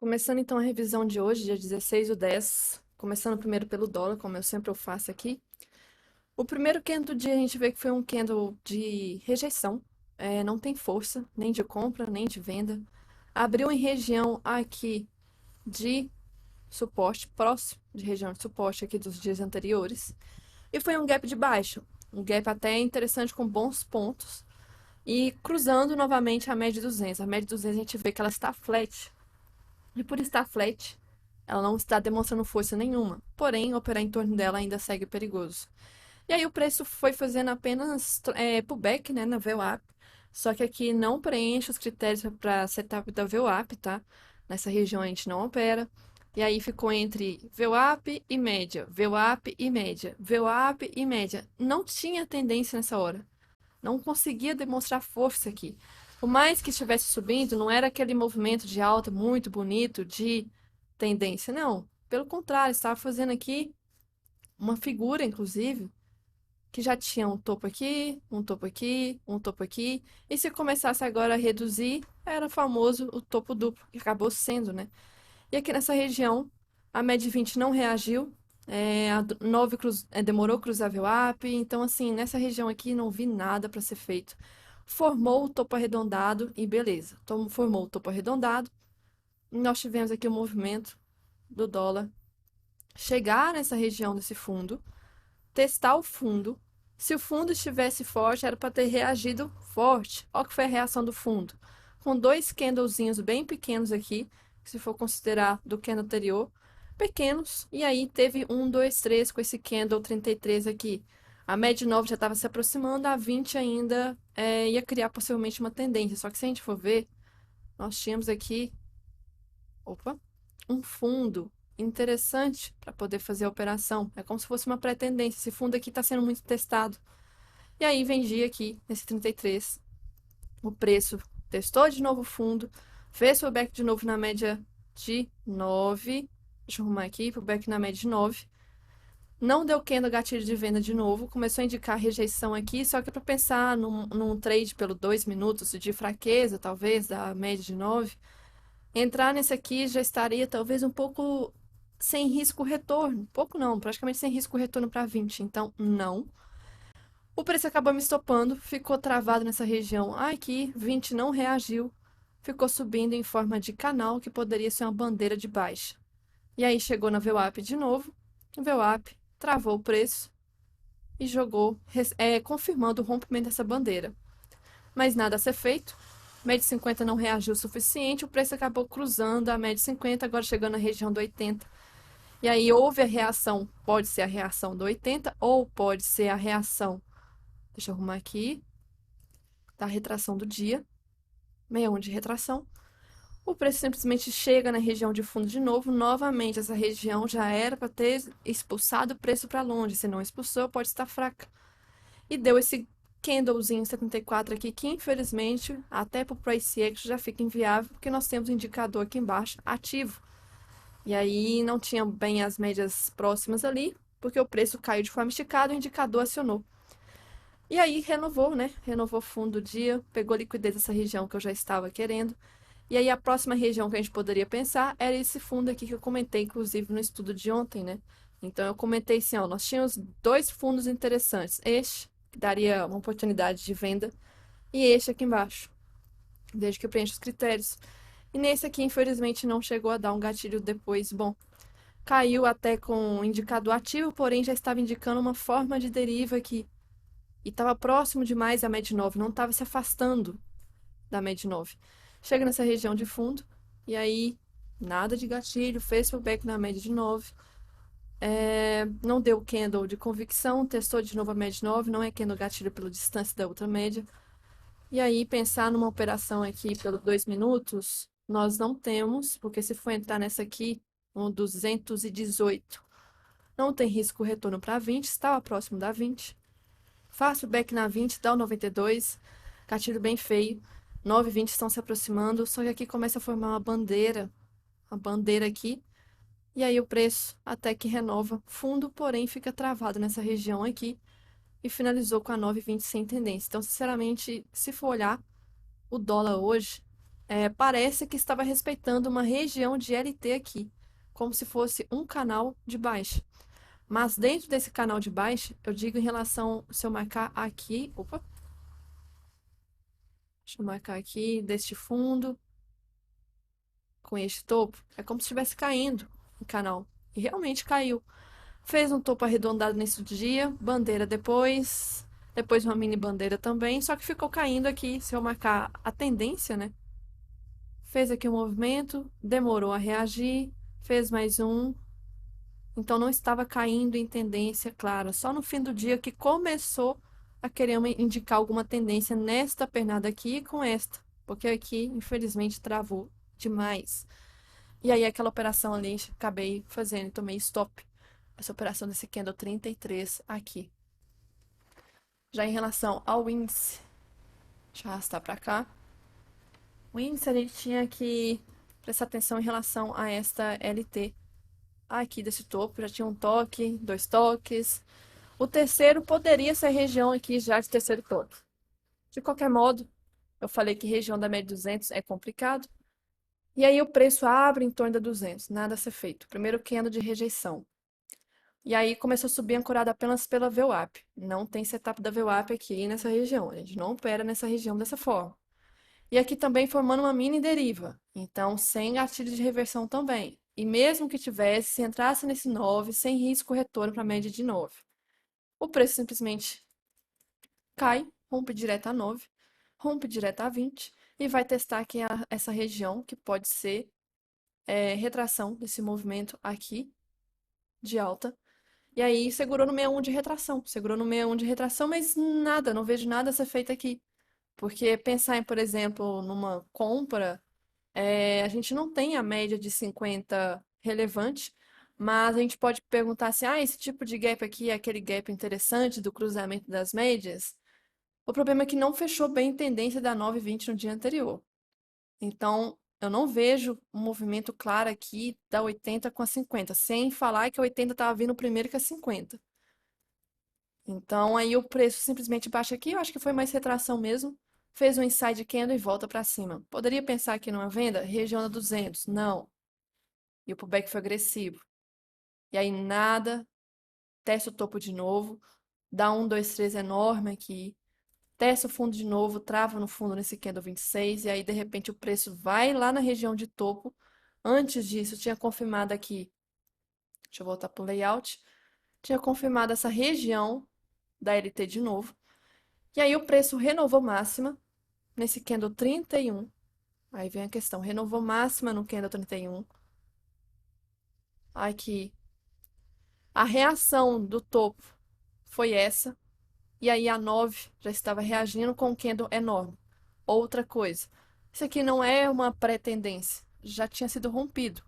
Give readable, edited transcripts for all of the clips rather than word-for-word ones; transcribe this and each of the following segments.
Começando então a revisão de hoje, dia 16/10, começando primeiro pelo dólar, como eu sempre faço aqui. O primeiro candle do dia a gente vê que foi um candle de rejeição, não tem força, nem de compra, nem de venda. Abriu em região aqui de suporte, próximo de região de suporte aqui dos dias anteriores. E foi um gap de baixa, um gap até interessante com bons pontos. E cruzando novamente a média de 200. A média de 200 a gente vê que ela está flat, e por estar flat, ela não está demonstrando força nenhuma. Porém, operar em torno dela ainda segue perigoso. E aí o preço foi fazendo apenas pullback, né, na VWAP. Só que aqui não preenche os critérios para setup da VWAP, tá? Nessa região a gente não opera. E aí ficou entre VWAP e média, VWAP e média, VWAP e média. Não tinha tendência nessa hora. Não conseguia demonstrar força aqui. Por mais que estivesse subindo, não era aquele movimento de alta muito bonito de tendência, não. Pelo contrário, estava fazendo aqui uma figura, inclusive, que já tinha um topo aqui, um topo aqui, um topo aqui. E se começasse agora a reduzir, era o famoso o topo duplo, que acabou sendo, né? E aqui nessa região, a média 20 não reagiu, a 9 demorou cruzar VWAP, então assim, nessa região aqui não vi nada para ser feito. Formou o topo arredondado e beleza. Então, formou o topo arredondado, e nós tivemos aqui o movimento do dólar chegar nessa região desse fundo, testar o fundo. Se o fundo estivesse forte, era para ter reagido forte. Olha que foi a reação do fundo. Com dois candlezinhos bem pequenos aqui, se for considerar do candle anterior, pequenos. E aí teve 1, 2, 3 com esse candle 33 aqui. A média 9 já estava se aproximando, a 20 ainda ia criar possivelmente uma tendência. Só que se a gente for ver, nós tínhamos aqui, opa, um fundo interessante para poder fazer a operação. É como se fosse uma pré-tendência. Esse fundo aqui está sendo muito testado. E aí vendi aqui nesse 33. O preço testou de novo o fundo, fez pullback de novo na média de 9. Deixa eu arrumar aqui, pullback na média de 9. Não deu candle gatilho de venda de novo, começou a indicar rejeição aqui, só que para pensar num trade pelo 2 minutos de fraqueza, talvez, da média de 9, entrar nesse aqui já estaria talvez um pouco sem risco retorno. Pouco não, praticamente sem risco retorno para 20. Então, não. O preço acabou me estopando, ficou travado nessa região aqui, 20 não reagiu, ficou subindo em forma de canal, que poderia ser uma bandeira de baixa. E aí chegou na VWAP de novo, o VWAP travou o preço e jogou, confirmando o rompimento dessa bandeira. Mas nada a ser feito, média 50 não reagiu o suficiente, o preço acabou cruzando a média 50, agora chegando na região do 80. E aí houve a reação, pode ser a reação do 80 ou pode ser a reação, deixa eu arrumar aqui, da retração do dia, 61 de retração. O preço simplesmente chega na região de fundo de novo. Novamente, essa região já era para ter expulsado o preço para longe. Se não expulsou, pode estar fraca. E deu esse candlezinho 74 aqui, que infelizmente, até para o price action já fica inviável, porque nós temos um indicador aqui embaixo ativo. E aí não tinha bem as médias próximas ali, porque o preço caiu de forma esticada e o indicador acionou. E aí renovou, né? Renovou fundo do dia, pegou liquidez dessa região que eu já estava querendo. E aí a próxima região que a gente poderia pensar era esse fundo aqui que eu comentei, inclusive, no estudo de ontem, né? Então eu comentei assim, ó, nós tínhamos dois fundos interessantes. Este, que daria uma oportunidade de venda, e este aqui embaixo, desde que eu preencha os critérios. E nesse aqui, infelizmente, não chegou a dar um gatilho depois. Bom, caiu até com o indicador ativo, porém já estava indicando uma forma de deriva aqui. E estava próximo demais à média 9, não estava se afastando da média 9. Chega nessa região de fundo, e aí nada de gatilho, fez pullback na média de 9. Não deu candle de convicção, testou de novo a média de 9, não é candle gatilho pela distância da outra média. E aí pensar numa operação aqui pelos 2 minutos, nós não temos, porque se for entrar nessa aqui, um 218, não tem risco retorno para 20, estava próximo da 20. Faz back na 20, dá o 92, gatilho bem feio. 9 e 20 estão se aproximando, só que aqui começa a formar uma bandeira aqui, e aí o preço até que renova fundo, porém fica travado nessa região aqui, e finalizou com a 9,20 sem tendência. Então, sinceramente, se for olhar, o dólar hoje parece que estava respeitando uma região de LT aqui, como se fosse um canal de baixa. Mas dentro desse canal de baixa, eu digo em relação, se eu marcar aqui, opa, deixa eu marcar aqui, deste fundo, com este topo, é como se estivesse caindo o canal. E realmente caiu. Fez um topo arredondado nesse dia, bandeira depois uma mini bandeira também, só que ficou caindo aqui, se eu marcar a tendência, né? Fez aqui um movimento, demorou a reagir, fez mais um, então não estava caindo em tendência clara, só no fim do dia que começou a querer indicar alguma tendência nesta pernada aqui e com esta, porque aqui, infelizmente, travou demais. E aí aquela operação ali, acabei fazendo, tomei stop. Essa operação desse candle 33 aqui. Já em relação ao índice, deixa eu arrastar para cá. O índice a gente tinha que prestar atenção em relação a esta LT aqui desse topo. Já tinha um toque, dois toques. O terceiro poderia ser região aqui já de terceiro toque. De qualquer modo, eu falei que região da média 200 é complicado. E aí o preço abre em torno da 200, nada a ser feito. Primeiro candle de rejeição. E aí começou a subir ancorado apenas pela VWAP. Não tem setup da VWAP aqui nessa região. A gente não opera nessa região dessa forma. E aqui também formando uma mini deriva. Então, sem gatilho de reversão também. E mesmo que tivesse, se entrasse nesse 9, sem risco retorno para a média de 9. O preço simplesmente cai, rompe direto a 9, rompe direto a 20 e vai testar aqui essa região, que pode ser retração desse movimento aqui de alta. E aí segurou no 61 de retração, segurou no 61 de retração, mas nada, não vejo nada a ser feito aqui. Porque pensar em, por exemplo, numa compra, a gente não tem a média de 50 relevante, mas a gente pode perguntar assim, esse tipo de gap aqui é aquele gap interessante do cruzamento das médias? O problema é que não fechou bem a tendência da 9,20 no dia anterior. Então, eu não vejo um movimento claro aqui da 80 com a 50, sem falar que a 80 estava vindo primeiro que a 50. Então, aí o preço simplesmente baixa aqui, eu acho que foi mais retração mesmo. Fez um inside candle e volta para cima. Poderia pensar aqui numa venda? Região da 200. Não. E o pullback foi agressivo. E aí nada, testa o topo de novo, dá 1, 2, 3 enorme aqui. Testa o fundo de novo, trava no fundo nesse candle 26, e aí de repente o preço vai lá na região de topo. Antes disso, tinha confirmado aqui, deixa eu voltar para o layout, tinha confirmado essa região da LT de novo. E aí o preço renovou máxima nesse candle 31. Aí vem a questão, renovou máxima no candle 31. Aqui, a reação do topo foi essa. E aí a 9 já estava reagindo com um candle enorme. Outra coisa, isso aqui não é uma pré-tendência, já tinha sido rompido.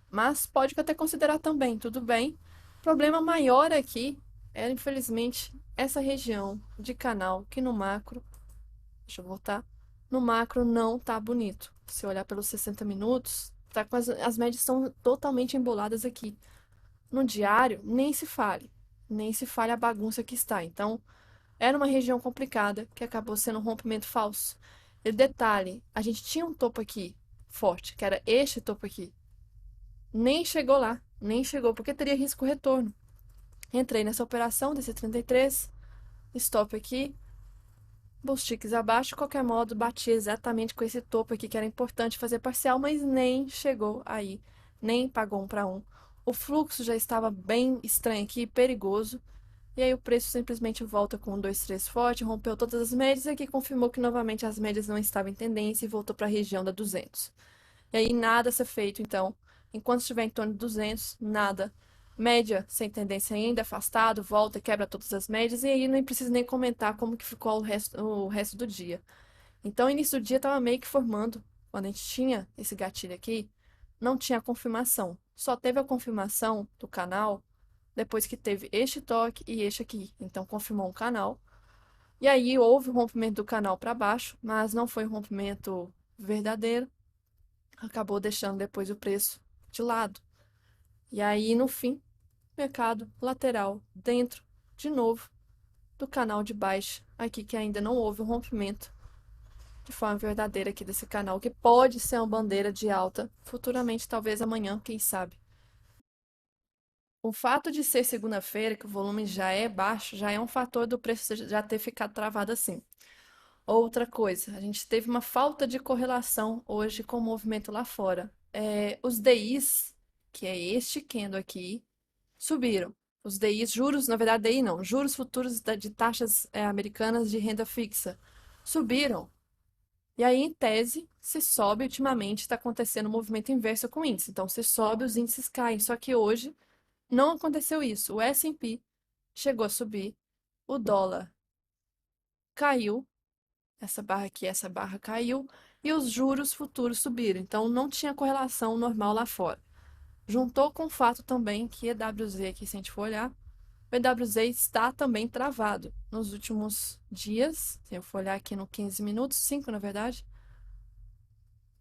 Mas pode até considerar também, tudo bem. O problema maior aqui é, infelizmente, essa região de canal que no macro, deixa eu voltar, no macro não tá bonito. Se olhar pelos 60 minutos, tá com as médias estão totalmente emboladas aqui. No diário, nem se fale a bagunça que está. Então, era uma região complicada que acabou sendo um rompimento falso. E detalhe, a gente tinha um topo aqui forte, que era este topo aqui. Nem chegou lá, nem chegou, porque teria risco retorno. Entrei nessa operação desse 33, stop aqui, bulls ticks abaixo, de qualquer modo, bati exatamente com esse topo aqui, que era importante fazer parcial, mas nem chegou aí, nem pagou 1 para 1. O fluxo já estava bem estranho aqui, perigoso. E aí o preço simplesmente volta com 1, 2, 3 forte, rompeu todas as médias e aqui confirmou que novamente as médias não estavam em tendência e voltou para a região da 200. E aí nada a ser feito, então, enquanto estiver em torno de 200, nada. Média sem tendência ainda, afastado, volta, quebra todas as médias e aí nem precisa nem comentar como que ficou o resto do dia. Então, o início do dia estava meio que formando, quando a gente tinha esse gatilho aqui, não tinha a confirmação. Só teve a confirmação do canal depois que teve este toque e este aqui. Então, confirmou um canal. E aí houve o rompimento do canal para baixo, mas não foi um rompimento verdadeiro. Acabou deixando depois o preço de lado. E aí, no fim, mercado lateral dentro, de novo, do canal de baixo, aqui que ainda não houve um rompimento de forma verdadeira aqui desse canal, que pode ser uma bandeira de alta futuramente, talvez amanhã, quem sabe. O fato de ser segunda-feira, que o volume já é baixo, já é um fator do preço já ter ficado travado assim. Outra coisa, a gente teve uma falta de correlação hoje com o movimento lá fora. Os DIs, que é este candle aqui, subiram. Os DIs, juros, na verdade, DI não, juros futuros de taxas americanas de renda fixa, subiram. E aí, em tese, se sobe, ultimamente está acontecendo um movimento inverso com o índice. Então, se sobe, os índices caem. Só que hoje não aconteceu isso. O S&P chegou a subir, o dólar caiu, essa barra aqui, essa barra caiu, e os juros futuros subiram. Então, não tinha correlação normal lá fora. Juntou com o fato também que EWZ, aqui, se a gente for olhar, o EWZ está também travado. Nos últimos dias, se eu for olhar aqui no 15 minutos, 5 na verdade,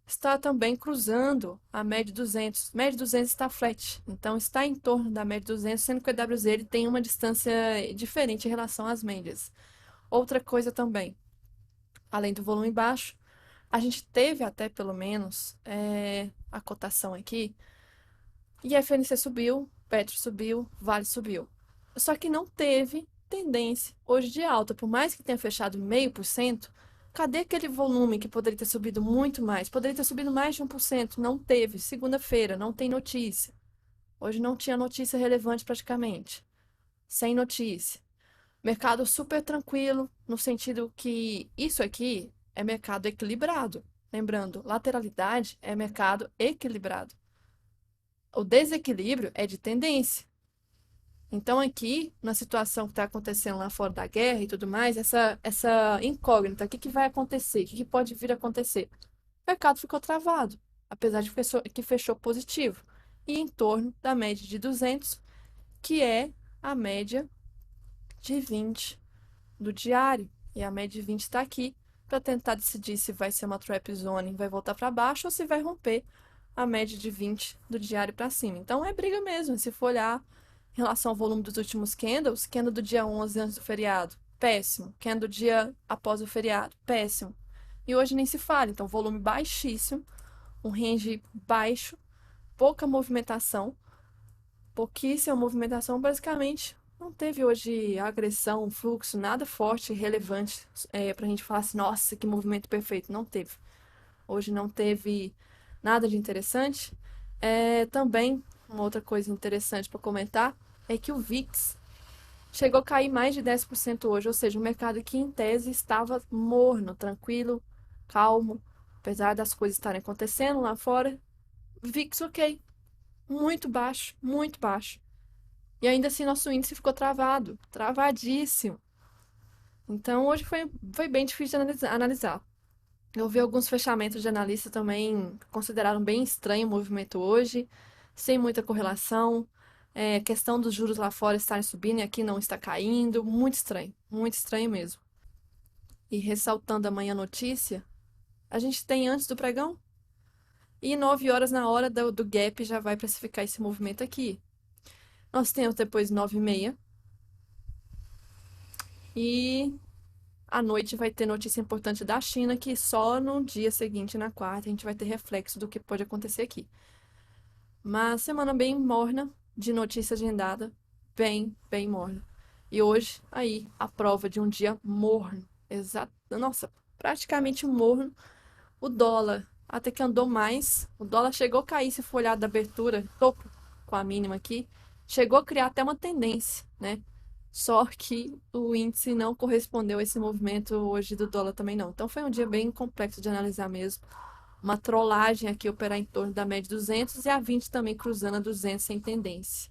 está também cruzando a média 200. Média 200 está flat, então está em torno da média 200, sendo que o EWZ ele tem uma distância diferente em relação às médias. Outra coisa também, além do volume baixo, a gente teve até pelo menos a cotação aqui, e a FNC subiu, Petro subiu, Vale subiu. Só que não teve tendência hoje de alta, por mais que tenha fechado 0,5%, cadê aquele volume que poderia ter subido muito mais? Poderia ter subido mais de 1%, não teve. Segunda-feira, não tem notícia. Hoje não tinha notícia relevante praticamente. Sem notícia. Mercado super tranquilo, no sentido que isso aqui é mercado equilibrado. Lembrando, lateralidade é mercado equilibrado. O desequilíbrio é de tendência. Então, aqui, na situação que está acontecendo lá fora da guerra e tudo mais, essa incógnita, o que vai acontecer? O que pode vir a acontecer? O mercado ficou travado, apesar de que fechou positivo, e em torno da média de 200, que é a média de 20 do diário. E a média de 20 está aqui para tentar decidir se vai ser uma trap zone e vai voltar para baixo ou se vai romper a média de 20 do diário para cima. Então é briga mesmo. Se for olhar em relação ao volume dos últimos candles, candle do dia 11 antes do feriado, péssimo. Candle do dia após o feriado, péssimo. E hoje nem se fala. Então, volume baixíssimo, um range baixo, pouca movimentação, pouquíssima movimentação, basicamente. Não teve hoje agressão, fluxo, nada forte, relevante para a gente falar assim, nossa, que movimento perfeito. Não teve. Hoje não teve nada de interessante. Também, uma outra coisa interessante para comentar é que o VIX chegou a cair mais de 10% hoje, ou seja, o mercado que em tese estava morno, tranquilo, calmo, apesar das coisas estarem acontecendo lá fora. VIX ok, muito baixo, muito baixo. E ainda assim nosso índice ficou travado, travadíssimo. Então hoje foi bem difícil de analisar. Eu vi alguns fechamentos de analistas também consideraram bem estranho o movimento hoje, sem muita correlação. Questão dos juros lá fora estarem subindo e aqui não está caindo. Muito estranho mesmo. E ressaltando amanhã a notícia, a gente tem antes do pregão e 9 horas na hora do gap já vai precificar esse movimento aqui. Nós temos depois 9h30 e à noite vai ter notícia importante da China, que só no dia seguinte, na quarta, a gente vai ter reflexo do que pode acontecer aqui. Mas semana bem morna de notícia agendada, bem morna. E hoje, aí, a prova de um dia morno. Exato. Nossa, praticamente morno. O dólar até que andou mais. O dólar chegou a cair, se for olhar da abertura, topo com a mínima aqui. Chegou a criar até uma tendência, né? Só que o índice não correspondeu a esse movimento hoje do dólar também não. Então foi um dia bem complexo de analisar mesmo. Uma trollagem aqui operar em torno da média 200 e a 20 também cruzando a 200 sem tendência.